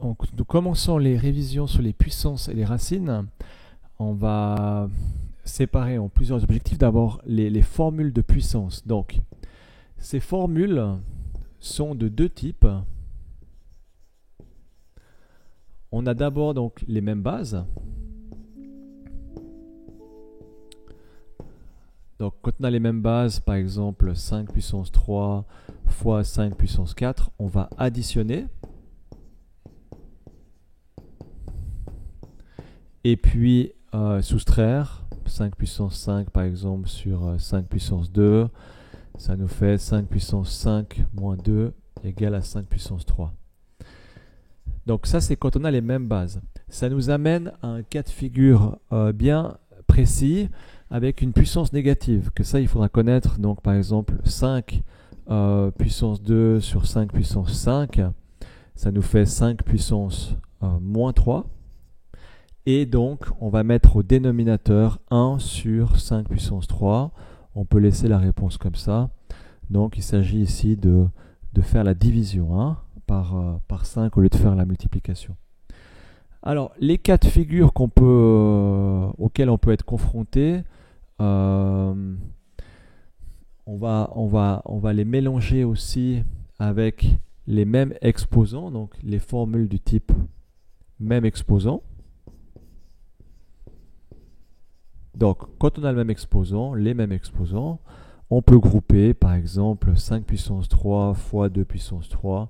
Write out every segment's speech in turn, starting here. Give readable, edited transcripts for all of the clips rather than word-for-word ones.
nous commençons les révisions sur les puissances et les racines. On va séparer en plusieurs objectifs. D'abord, les formules de puissance. Donc, ces formules sont de deux types. On a d'abord donc les mêmes bases. Donc, quand on a les mêmes bases, par exemple 5 puissance 3 fois 5 puissance 4, on va additionner. Et puis soustraire 5 puissance 5 par exemple sur 5 puissance 2, ça nous fait 5 puissance 5 moins 2 égale à 5 puissance 3. Donc ça c'est quand on a les mêmes bases. Ça nous amène à un cas de figure bien précis avec une puissance négative, que ça il faudra connaître. Donc par exemple 5 puissance 2 sur 5 puissance 5, ça nous fait 5 puissance moins 3. Et donc, on va mettre au dénominateur 1 sur 5 puissance 3. On peut laisser la réponse comme ça. Donc, il s'agit ici de faire la division par 5 au lieu de faire la multiplication. Alors, les cas de figure auxquels on peut être confronté, on va les mélanger aussi avec les mêmes exposants, donc les formules du type même exposant. Donc, quand on a le même exposant, les mêmes exposants, on peut grouper, par exemple, 5 puissance 3 fois 2 puissance 3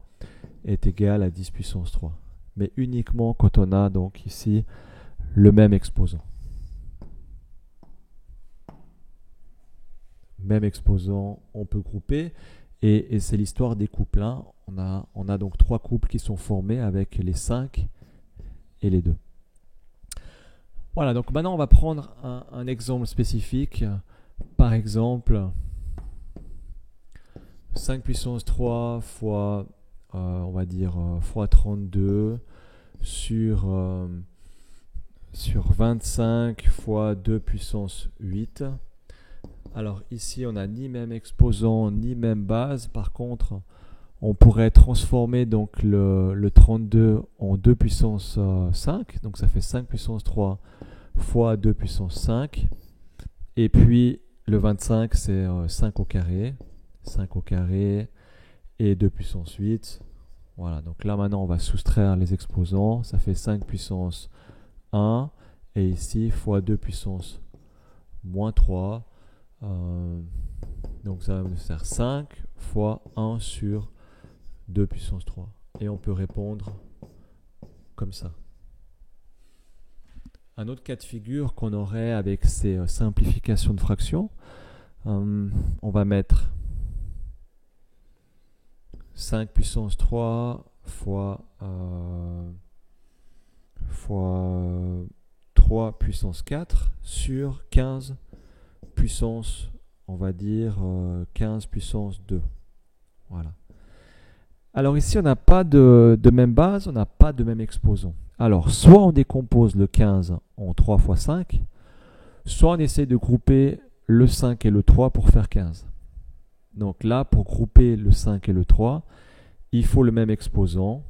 est égal à 10 puissance 3. Mais uniquement quand on a donc ici le même exposant. Même exposant, on peut grouper. Et c'est l'histoire des couples. On a donc 3 couples qui sont formés avec les 5 et les 2. Voilà, donc maintenant on va prendre un exemple spécifique. Par exemple, 5 puissance 3 fois, on va dire, fois 32 sur 25 fois 2 puissance 8. Alors ici, on n'a ni même exposant, ni même base. Par contre, on pourrait transformer donc le 32 en 2 puissance 5. Donc ça fait 5 puissance 3 fois 2 puissance 5. Et puis le 25, c'est 5 au carré. 5 au carré et 2 puissance 8. Voilà, donc là maintenant on va soustraire les exposants. Ça fait 5 puissance 1. Et ici, fois 2 puissance moins 3. Donc ça va nous faire 5 fois 1 sur 2 puissance 3. Et on peut répondre comme ça. Un autre cas de figure qu'on aurait avec ces simplifications de fractions, on va mettre 5 puissance 3 fois 3 puissance 4 sur 15 puissance, on va dire 15 puissance 2. Voilà. Alors ici, on n'a pas de même base, on n'a pas de même exposant. Alors, soit on décompose le 15 en 3 fois 5, soit on essaie de grouper le 5 et le 3 pour faire 15. Donc là, pour grouper le 5 et le 3, il faut le même exposant,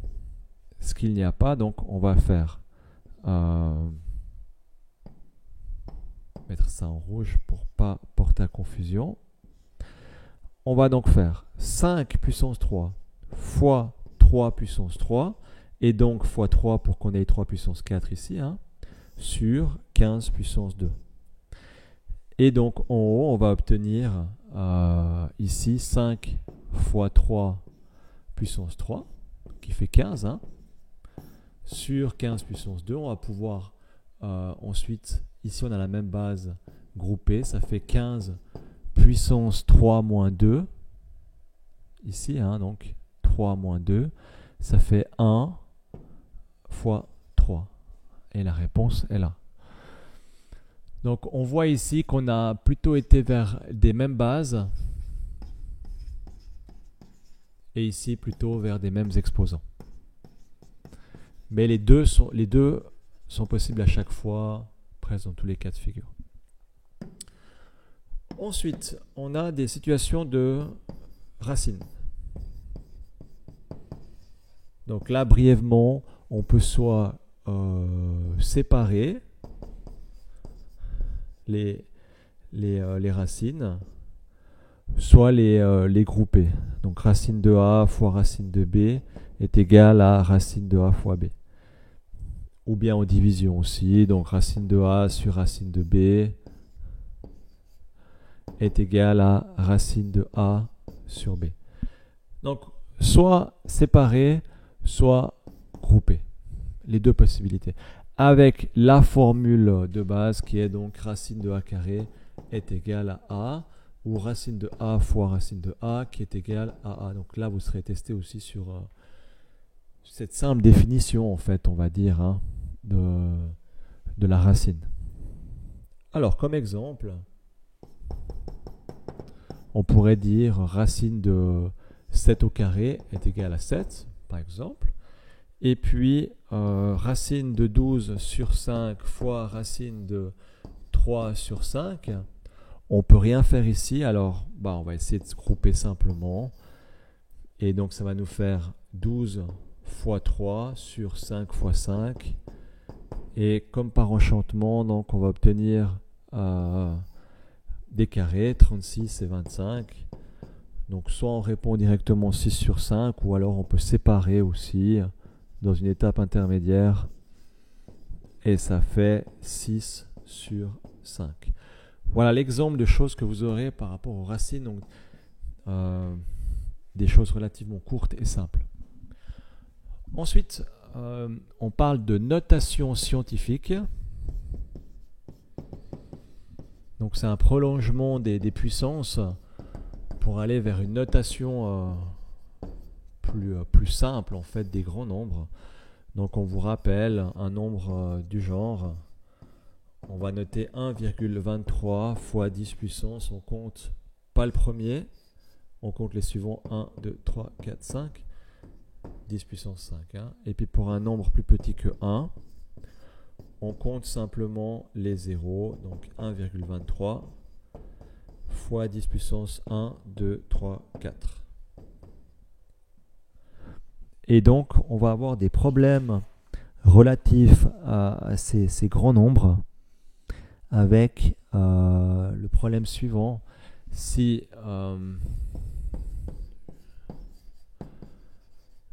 ce qu'il n'y a pas. Donc on va faire, mettre ça en rouge pour ne pas porter à confusion. On va donc faire 5 puissance 3 fois 3 puissance 3, et donc fois 3 pour qu'on ait 3 puissance 4 ici, sur 15 puissance 2. Et donc en haut, on va obtenir ici 5 fois 3 puissance 3, qui fait 15, sur 15 puissance 2. On va pouvoir ensuite, ici on a la même base groupée, ça fait 15 puissance 3 moins 2, ici, donc 3 moins 2, ça fait 1 fois 3. Et la réponse est là. Donc on voit ici qu'on a plutôt été vers des mêmes bases et ici plutôt vers des mêmes exposants. Mais les deux sont possibles à chaque fois, presque dans tous les cas de figure. Ensuite, on a des situations de racines. Donc là, brièvement, on peut soit séparer les racines, soit les grouper. Donc racine de A fois racine de B est égale à racine de A fois B. Ou bien en division aussi, donc racine de A sur racine de B est égale à racine de A sur B. Donc soit séparer, soit grouper. Les deux possibilités. Avec la formule de base qui est donc racine de A carré est égale à A, ou racine de A fois racine de A qui est égale à A. Donc là, vous serez testé aussi sur cette simple définition, en fait, on va dire, hein, de la racine. Alors, comme exemple, on pourrait dire racine de 7 au carré est égale à 7, par exemple. Et puis, racine de 12 sur 5 fois racine de 3 sur 5. On ne peut rien faire ici, alors on va essayer de se grouper simplement. Et donc, ça va nous faire 12 fois 3 sur 5 fois 5. Et comme par enchantement, donc, on va obtenir des carrés, 36 et 25. Donc, soit on répond directement 6 sur 5, ou alors on peut séparer aussi dans une étape intermédiaire. Et ça fait 6 sur 5. Voilà l'exemple de choses que vous aurez par rapport aux racines, donc des choses relativement courtes et simples. Ensuite, on parle de notation scientifique. Donc c'est un prolongement des puissances pour aller vers une notation plus simple en fait des grands nombres. Donc on vous rappelle un nombre du genre. On va noter 1,23 fois 10 puissance, on compte pas le premier, on compte les suivants 1, 2, 3, 4, 5, 10 puissance 5. Hein. Et puis pour un nombre plus petit que 1, on compte simplement les zéros, donc 1,23 fois 10 puissance 1, 2, 3, 4. Et donc on va avoir des problèmes relatifs à ces grands nombres, avec le problème suivant. Si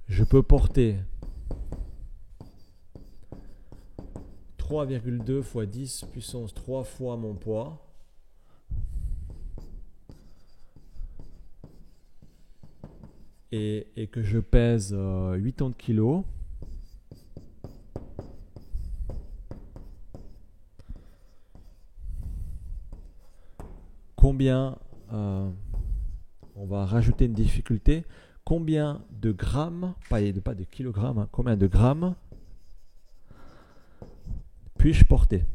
je peux porter 3,2 fois 10 puissance 3 fois mon poids, et que je pèse 80 kg, combien, on va rajouter une difficulté, combien de grammes, pas de kilogrammes, hein, combien de grammes puis-je porter?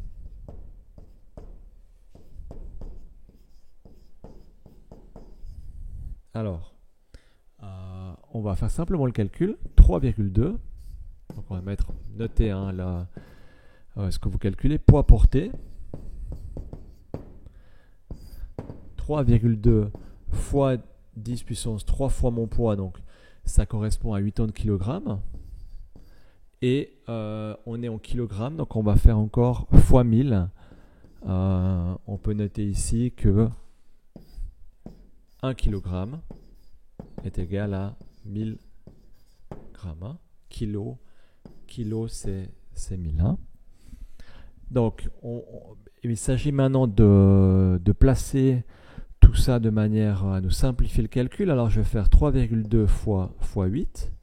Alors, on va faire simplement le calcul, 3,2, donc on va noter là, ce que vous calculez, poids porté, 3,2 fois 10 puissance 3 fois mon poids, donc ça correspond à 80 kg. Et on est en kilogrammes, donc on va faire encore fois 1000. On peut noter ici que 1 kg est égal à 1000 grammes. Kilo c'est 1000. Hein. Donc il s'agit maintenant de placer tout ça de manière à nous simplifier le calcul. Alors je vais faire 3,2 fois 8.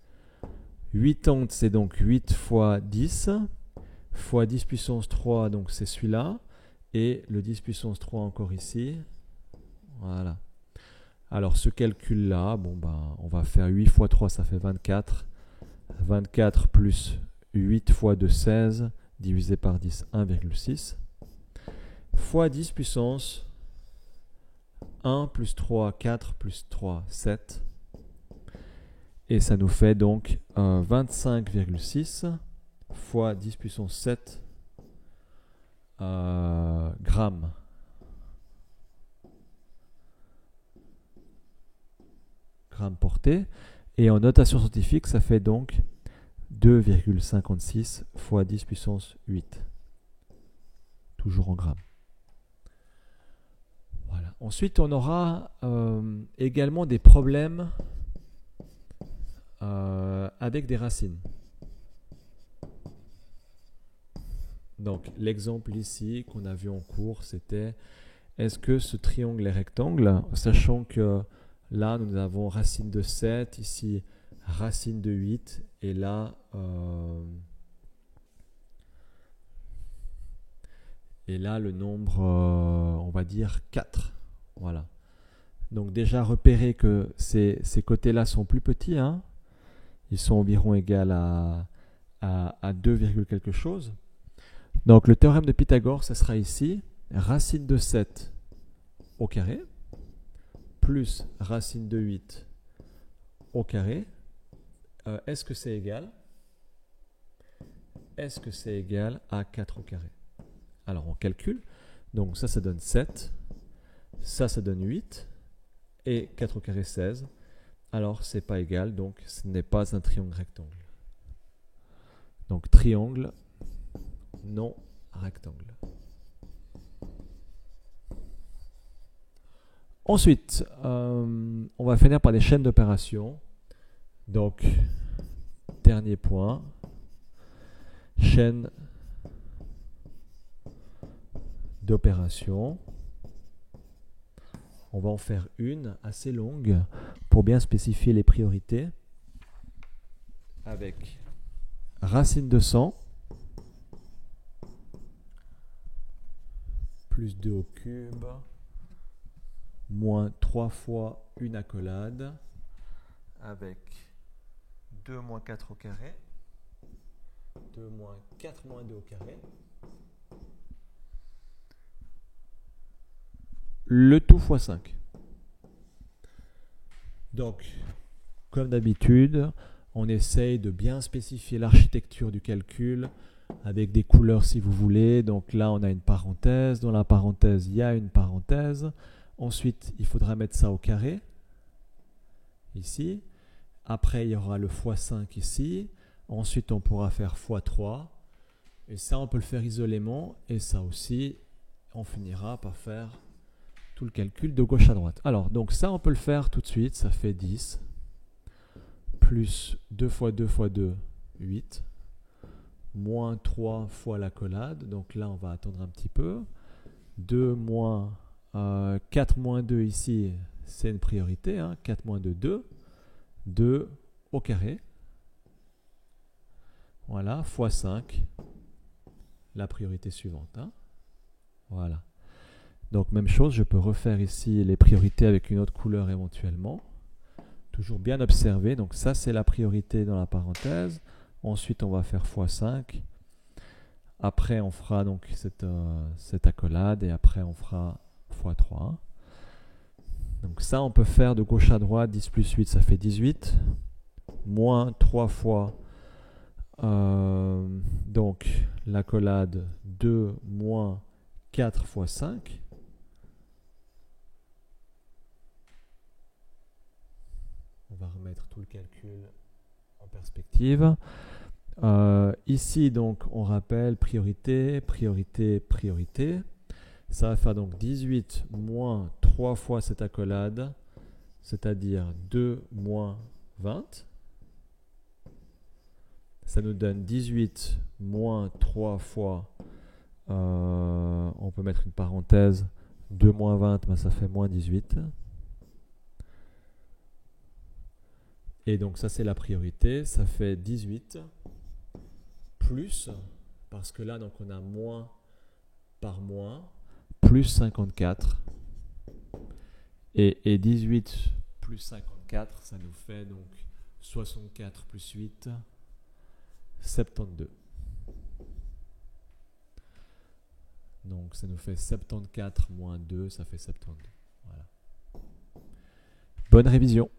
80 c'est donc 8 fois 10 fois 10 puissance 3, donc c'est celui-là, et le 10 puissance 3 encore ici. Voilà. Alors ce calcul là, on va faire 8 fois 3, ça fait 24. 24 plus 8 fois 2, 16, divisé par 10, 1,6, fois 10 puissance 1 plus 3, 4 plus 3, 7. Et ça nous fait donc 25,6 fois 10 puissance 7 grammes. Grammes portés. Et en notation scientifique, ça fait donc 2,56 fois 10 puissance 8. Toujours en grammes. Voilà. Ensuite, on aura également des problèmes avec des racines. Donc, l'exemple ici qu'on a vu en cours, c'était est-ce que ce triangle est rectangle, sachant que là, nous avons racine de 7, ici, racine de 8, et là, le nombre, on va dire 4. Voilà. Donc déjà, repérez que ces côtés-là sont plus petits. Hein. Ils sont environ égaux à 2, quelque chose. Donc le théorème de Pythagore, ça sera ici, racine de 7 au carré, plus racine de 8 au carré. Est-ce que c'est égal? Est-ce que c'est égal à 4 au carré? Alors on calcule. Donc ça donne 7. Ça donne 8. Et 4 au carré, 16. Alors c'est pas égal, donc ce n'est pas un triangle rectangle. Donc triangle non rectangle. Ensuite, on va finir par des chaînes d'opérations. Donc, dernier point, chaîne d'opérations. On va en faire une assez longue pour bien spécifier les priorités avec racine de 100 plus 2 au cube moins 3 fois une accolade avec 2 moins 4 au carré, 2 moins 4 moins 2 au carré. Le tout fois 5. Donc, comme d'habitude, on essaye de bien spécifier l'architecture du calcul avec des couleurs si vous voulez. Donc là, on a une parenthèse. Dans la parenthèse, il y a une parenthèse. Ensuite, il faudra mettre ça au carré, ici. Après, il y aura le x5 ici. Ensuite, on pourra faire x3. Et ça, on peut le faire isolément. Et ça aussi, on finira par faire tout le calcul de gauche à droite. Alors, donc ça, on peut le faire tout de suite. Ça fait 10. Plus 2 fois 2 fois 2, 8. Moins 3 fois l'accolade. Donc là, on va attendre un petit peu. 2 moins 4 moins 2 ici, c'est une priorité. Hein. 4 moins 2, 2. 2 au carré. Voilà, fois 5. La priorité suivante. Hein. Voilà. Donc même chose, je peux refaire ici les priorités avec une autre couleur éventuellement. Toujours bien observer. Donc ça, c'est la priorité dans la parenthèse. Ensuite, on va faire x5. Après, on fera donc cette accolade. Et après, on fera x3. Donc ça, on peut faire de gauche à droite. 10 plus 8, ça fait 18. Moins 3 fois donc l'accolade 2 moins 4 fois 5. On va remettre tout le calcul en perspective. Ici, donc, on rappelle priorité, priorité, priorité. Ça va faire donc 18 moins 3 fois cette accolade, c'est-à-dire 2 moins 20. Ça nous donne 18 moins 3 fois, on peut mettre une parenthèse, 2 moins 20, ben ça fait moins 18. Et donc ça c'est la priorité, ça fait 18 plus, parce que là donc on a moins par moins, plus 54. Et 18 plus 54, ça nous fait donc 64 plus 8, 72. Donc ça nous fait 74 moins 2, ça fait 72. Voilà. Bonne révision.